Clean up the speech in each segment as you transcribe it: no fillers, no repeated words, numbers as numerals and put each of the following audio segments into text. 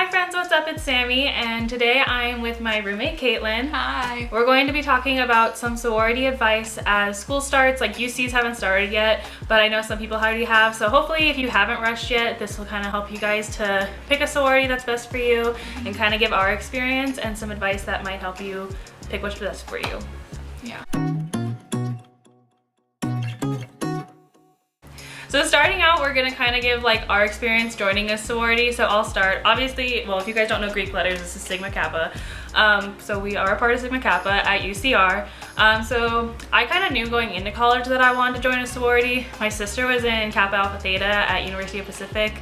Hi friends, what's up? It's Sammy, and today I'm with my roommate Caitlin. Hi. We're going to be talking about some sorority advice as school starts. Like UCs haven't started yet, but I know some people already have. So hopefully if you haven't rushed yet, this will kind of help you guys to pick a sorority that's best for you and kind of give our experience and some advice that might help you pick what's best for you. Yeah. So starting out, we're gonna kind of give like our experience joining a sorority. So I'll start. Obviously, well, if you guys don't know Greek letters, this is Sigma Kappa. So we are a part of Sigma Kappa at UCR. So I kind of knew going into college that I wanted to join a sorority. My sister was in Kappa Alpha Theta at University of Pacific,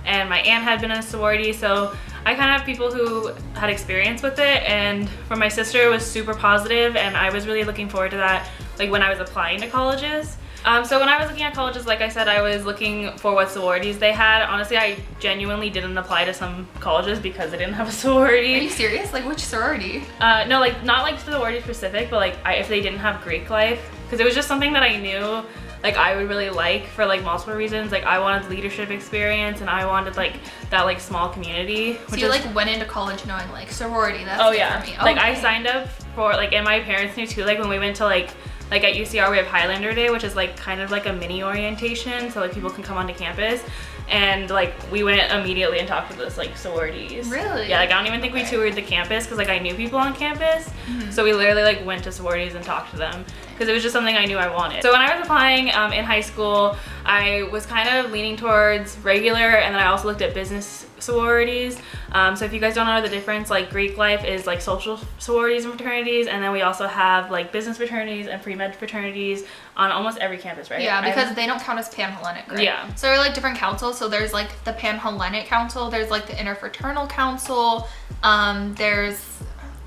and my aunt had been in a sorority. So I kind of have people who had experience with it, and for my sister, it was super positive, and I was really looking forward to that, like when I was applying to colleges. So when I was looking at colleges, like I said, I was looking for what sororities they had. Honestly, I genuinely didn't apply to some colleges because they didn't have a sorority. Are you serious? Like which sorority? No, like not like sorority specific, but like if they didn't have Greek life, because it was just something that I knew like I would really like for like multiple reasons. Like I wanted leadership experience, and I wanted like that like small community. So you like went into college knowing like sorority, that's oh yeah, for me. Like I signed up for like, and my parents knew too, like when we went to like at UCR we have Highlander Day, which is like kind of like a mini orientation, so like people can come onto campus, and like we went immediately and talked to those like sororities. Really? Yeah, like I don't even think we toured the campus because like I knew people on campus. So we literally like went to sororities and talked to them because it was just something I knew I wanted. So when I was applying in high school, I was kind of leaning towards regular, and then I also looked at business sororities. So if you guys don't know the difference, like Greek life is like social sororities and fraternities, and then we also have like business fraternities and pre-med fraternities on almost every campus, right? Yeah, because they don't count as Pan-Hellenic, right? Yeah. So there are like different councils. So there's like the Pan-Hellenic Council, there's like the Interfraternal Council, there's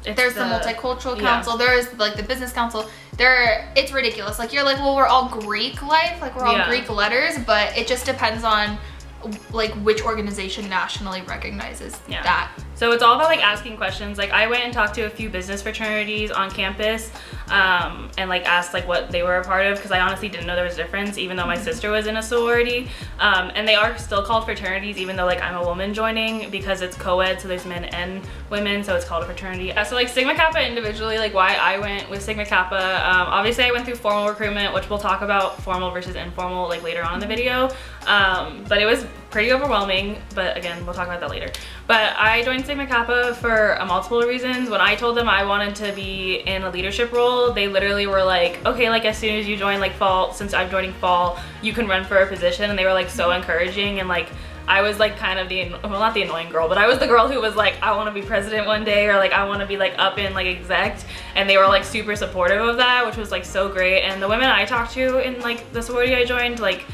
the Multicultural Council, there's like the Business Council. It's ridiculous. Like you're like, well, we're all Greek life, like we're all Greek letters, but it just depends on like which organization nationally recognizes that. So it's all about like asking questions. Like I went and talked to a few business fraternities on campus and like asked like what they were a part of, because I honestly didn't know there was a difference, even though my sister was in a sorority. And they are still called fraternities, even though like I'm a woman joining, because it's co-ed, so there's men and women, so it's called a fraternity. So like Sigma Kappa individually, like why I went with Sigma Kappa, obviously I went through formal recruitment, which we'll talk about formal versus informal like later on in the video. But it was pretty overwhelming, but again, we'll talk about that later. But I joined Sigma Kappa for multiple reasons. When I told them I wanted to be in a leadership role, they literally were like, okay, like as soon as you join like fall, since I'm joining fall, you can run for a position. And they were like so encouraging, and like I was like kind of well, not the annoying girl, but I was the girl who was like, I want to be president one day, or like I want to be like up in like exec, and they were like super supportive of that, which was like so great. And the women I talked to in like the sorority I joined, like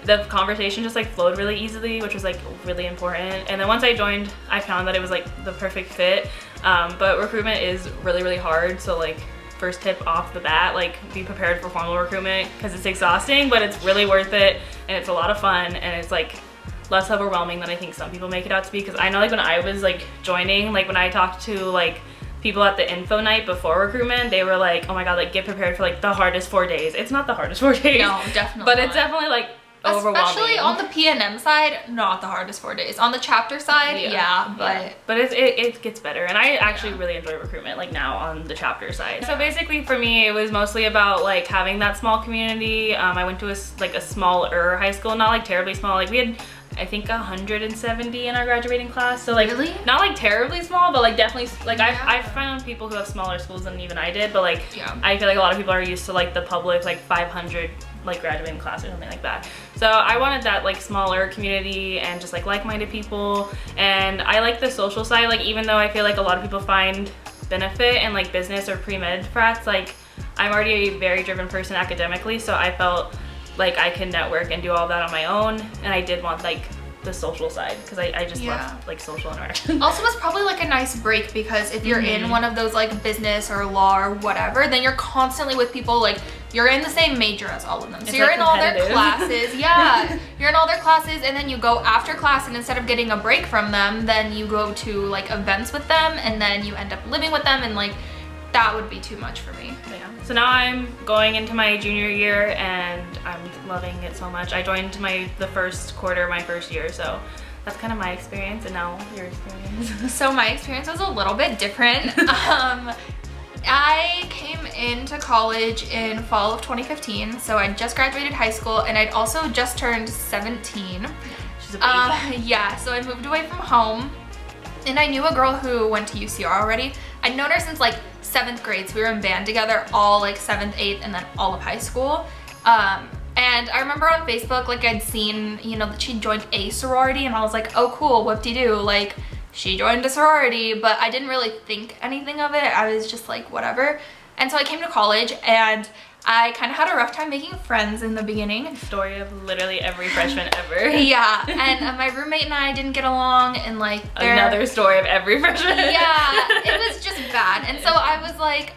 the conversation just like flowed really easily, which was like really important. And then once I joined, I found that it was like the perfect fit. But recruitment is really, really hard. So like first tip off the bat, like be prepared for formal recruitment, because it's exhausting, but it's really worth it, and it's a lot of fun, and it's like less overwhelming than I think some people make it out to be. Because I know like when I was like joining, like when I talked to like people at the info night before recruitment, they were like, oh my god, like get prepared for like the hardest 4 days. It's not the hardest 4 days. No, definitely But not. it's definitely like overwhelming. Especially on the PNM side, not the hardest 4 days. On the chapter side, but it gets better, and I actually really enjoy recruitment like now on the chapter side. So basically for me, it was mostly about like having that small community. I went to a smaller high school, not like terribly small. Like we had I think 170 in our graduating class, so like really? Not like terribly small, but like definitely like I've found people who have smaller schools than even I did, but like I feel like a lot of people are used to like the public like 500 like graduating class or something like that. So I wanted that like smaller community and just like-minded people, and I like the social side. Like even though I feel like a lot of people find benefit in like business or pre-med frats, like I'm already a very driven person academically, so I felt like I can network and do all that on my own, and I did want like the social side, because I just love like social interaction. Also, it's probably like a nice break, because if you're in one of those like business or law or whatever, then you're constantly with people, like you're in the same major as all of them. So you're like in all their classes. You're in all their classes, and then you go after class, and instead of getting a break from them, then you go to like events with them, and then you end up living with them, and like that would be too much for me. Yeah. So now I'm going into my junior year, and I'm loving it so much. I joined the first quarter, my first year, so that's kind of my experience, and now your experience. So my experience was a little bit different. I came into college in fall of 2015, so I just graduated high school, and I'd also just turned 17. She's a baby. Yeah, so I moved away from home, and I knew a girl who went to UCR already. I'd known her since like 7th grade, so we were in band together all like 7th, 8th, and then all of high school. And I remember on Facebook, like I'd seen, you know, that she joined a sorority, and I was like, oh cool, whoop-de-doo, like she joined a sorority, but I didn't really think anything of it. I was just like, whatever. And so I came to college, and I kind of had a rough time making friends in the beginning. Story of literally every freshman ever. Yeah, and my roommate and I didn't get along, and like another story of every freshman. Yeah, it was just bad. And so I was like,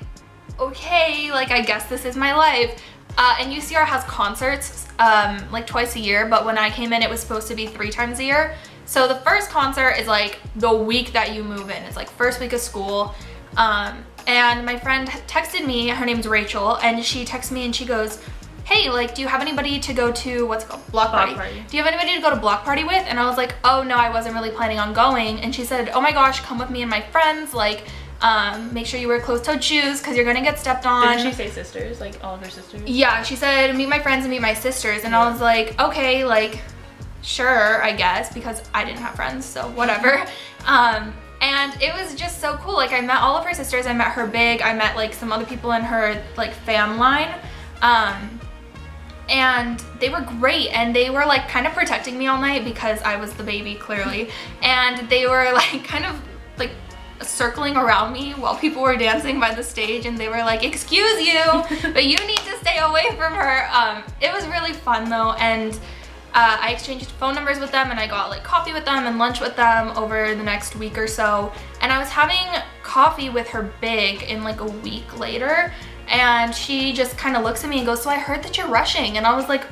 okay, like I guess this is my life. And UCR has concerts like twice a year, but when I came in, it was supposed to be 3 times a year. So the first concert is like the week that you move in. It's like first week of school. And my friend texted me, her name's Rachel, and she texted me and she goes, hey, like, do you have anybody to go to, what's it called? Block party. Do you have anybody to go to block party with? And I was like, oh no, I wasn't really planning on going. And she said, oh my gosh, come with me and my friends, like, make sure you wear closed-toed shoes because you're gonna get stepped on. Didn't she say sisters, like all of her sisters? Yeah, she said, meet my friends and meet my sisters. And I was like, okay, like, sure, I guess, because I didn't have friends, so whatever. And it was just so cool. Like, I met all of her sisters. I met her big. I met like some other people in her like fam line. And they were great, and they were like kind of protecting me all night because I was the baby, clearly. And they were like kind of like circling around me while people were dancing by the stage, and they were like, excuse you, but you need to stay away from her. It was really fun though, and I exchanged phone numbers with them, and I got like coffee with them and lunch with them over the next week or so. And I was having coffee with her big in like a week later, and she just kind of looks at me and goes, so I heard that you're rushing. And I was like,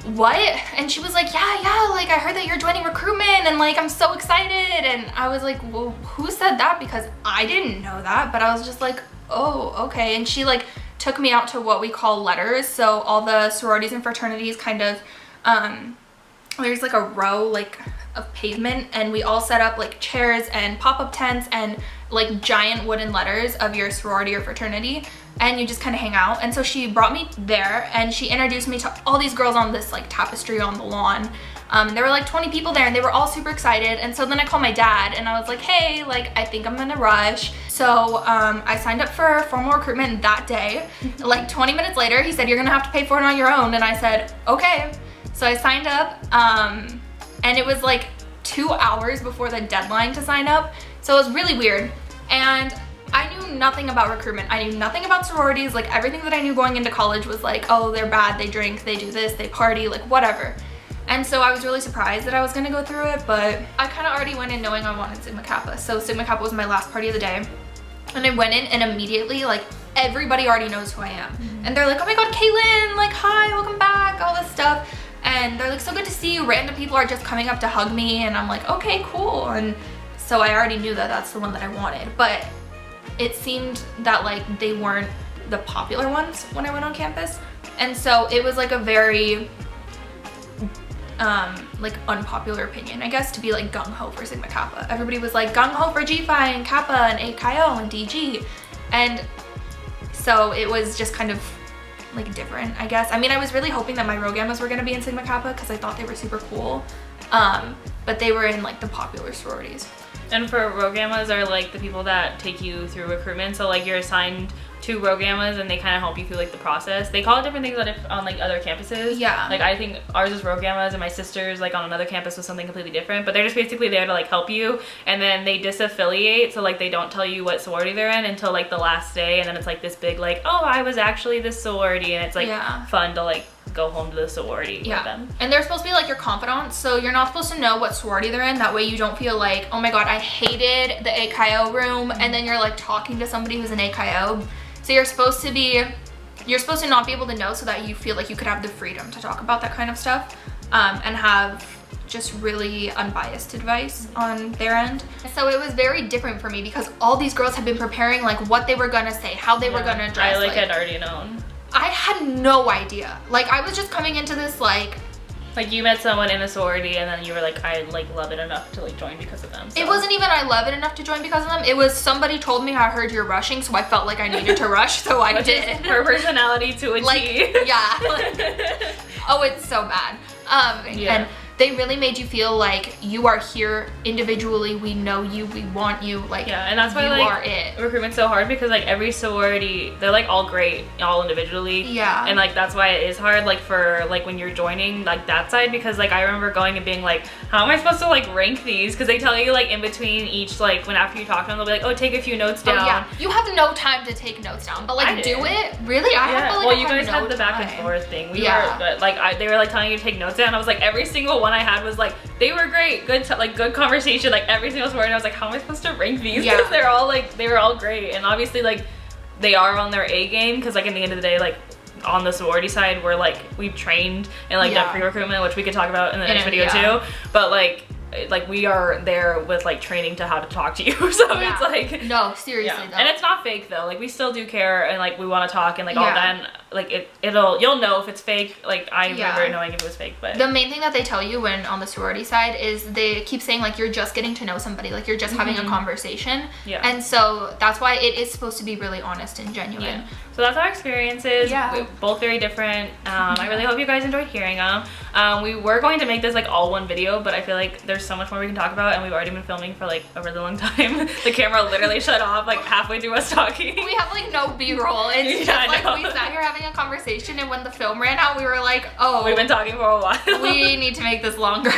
what? And she was like, yeah, like I heard that you're joining recruitment, and like I'm so excited. And I was like, well, who said that? Because I didn't know that, but I was just like, oh, okay. And she like took me out to what we call letters. So all the sororities and fraternities kind of, there's like a row like of pavement, and we all set up like chairs and pop-up tents and like giant wooden letters of your sorority or fraternity, and you just kind of hang out. And so she brought me there, and she introduced me to all these girls on this like tapestry on the lawn. There were like 20 people there, and they were all super excited. And so then I called my dad, and I was like, hey, like I think I'm gonna rush. So I signed up for formal recruitment that day. Like 20 minutes later, he said, you're gonna have to pay for it on your own. And I said, okay. So I signed up, and it was like 2 hours before the deadline to sign up. So it was really weird. And I knew nothing about recruitment. I knew nothing about sororities. Like everything that I knew going into college was like, oh, they're bad, they drink, they do this, they party, like whatever. And so I was really surprised that I was gonna go through it, but I kind of already went in knowing I wanted Sigma Kappa. So Sigma Kappa was my last party of the day. And I went in, and immediately, like, everybody already knows who I am. Mm-hmm. And they're like, oh my God, Caitlin, like, hi, welcome back, all this stuff. And they're like, so good to see you. Random people are just coming up to hug me, and I'm like, okay, cool. And so I already knew that that's the one that I wanted, but it seemed that like they weren't the popular ones when I went on campus. And so it was like a very like unpopular opinion, I guess, to be like gung-ho for Sigma Kappa. Everybody was like gung-ho for G-Phi and Kappa and AKO and DG. And so it was just kind of like different, I guess. I mean, I was really hoping that my Rho Gammas were gonna be in Sigma Kappa because I thought they were super cool. But they were in like the popular sororities. And for Rho Gammas are like the people that take you through recruitment. So like you're assigned to Rho Gammas, and they kind of help you through like the process. They call it different things on like other campuses. Yeah. Like I think ours is Rho Gammas, and my sister's like on another campus was something completely different. But they're just basically there to like help you, and then they disaffiliate. So like they don't tell you what sorority they're in until like the last day, and then it's like this big like, oh, I was actually this sorority, and it's like fun to like go home to the sorority with them. And they're supposed to be like your confidants, so you're not supposed to know what sorority they're in. That way you don't feel like, oh my God, I hated the AKO room, and then you're like talking to somebody who's an AKO. So you're supposed to not be able to know, so that you feel like you could have the freedom to talk about that kind of stuff, and have just really unbiased advice on their end. So it was very different for me because all these girls had been preparing like what they were gonna say, how they were gonna dress. I like had already known. I had no idea. Like I was just coming into this like Like you met someone in a sorority and then you were like, I like love it enough to like join because of them. So. It wasn't even I love it enough to join because of them. It was somebody told me I heard you're rushing, so I felt like I needed to rush, so I did. Her personality to a like, T. Yeah. Oh, it's so bad. And they really made you feel like you are here individually. We know you, we want you, like, yeah, and that's why you like are it. Recruitment's so hard because like every sorority, they're like all great, all individually. Yeah. And like that's why it is hard like for like when you're joining like that side, because like I remember going and being like, how am I supposed to like rank these? Because they tell you like in between each, like when after you talk to them, they'll be like, oh, take a few notes down. Oh yeah, you have no time to take notes down, but like do it. Really? I have like, well, you guys had the back and forth thing. We were, but like they were like telling you to take notes down. I was like, every single one I had was like, they were great, good like good conversation, like every single sorority. I was like, how am I supposed to rank these? Because they're all like, they were all great, and obviously like they are on their A game, because like in the end of the day, like on the sorority side, we're like we've trained and like done pre-recruitment, which we could talk about in the next video too. But like we are there with like training to how to talk to you, so it's like no, seriously though. And it's not fake though, like we still do care and like we want to talk and like all that, and like you'll know if it's fake. Like I remember knowing if it was fake. But the main thing that they tell you when on the sorority side is they keep saying like you're just getting to know somebody, like you're just having a conversation. And so that's why it is supposed to be really honest and genuine. So that's our experiences. We're both very different. I really hope you guys enjoyed hearing them. We were going to make this like all one video, but I feel like there's so much more we can talk about, and we've already been filming for like a really long time. The camera literally shut off like halfway through us talking. We have like no B-roll. It's just like we sat here having a conversation, and when the film ran out, we were like, oh, we've been talking for a while. We need to make this longer.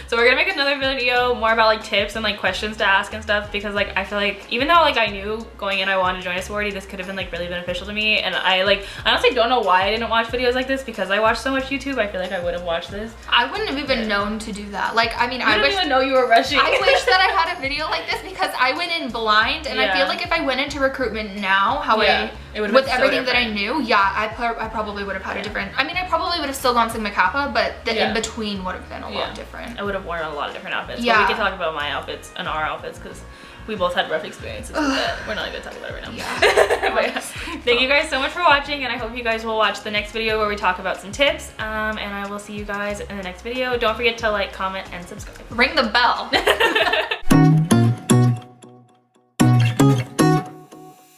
So we're gonna make another video more about like tips and like questions to ask and stuff, because like I feel like even though like I knew going in I wanted to join a sorority, this could have been like really beneficial to me. And I honestly don't know why I didn't watch videos like this, because I watch so much YouTube. I feel like I would have watched this. I wouldn't have even known to do that. Like, I mean, I didn't even know you were rushing. I wish that I had a video like this, because I went in blind, and I feel like if I went into recruitment now, how it would with so everything different. that I knew, I probably would have had a different. I mean, I probably would have still gone Sigma Kappa, but the in between would have been a lot different. I would have worn a lot of different outfits. But we could talk about my outfits and our outfits, because we both had rough experiences with that. We're not even gonna talk about it right now. But thank you guys so much for watching, and I hope you guys will watch the next video where we talk about some tips. And I will see you guys in the next video. Don't forget to like, comment, and subscribe. Ring the bell.